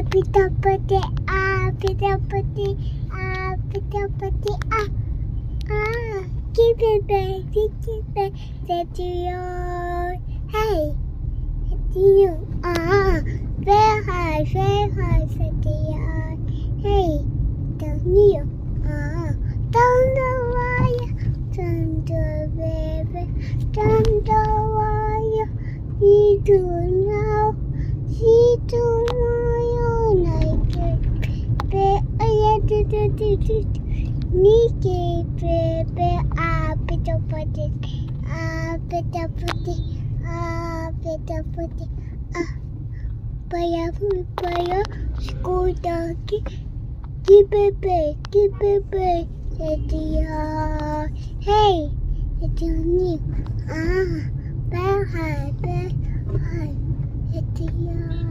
pita pati, pita pati, pita pati, keep it back, set you, hey, set you, very high, set you, hey, don't you, down the wire, down the river, down the wire, you do now, see tomorrow night, Niki baby, pita pati, pita pati, paya, school donkey, keep it back, hey, it's your new, bear high, it's your.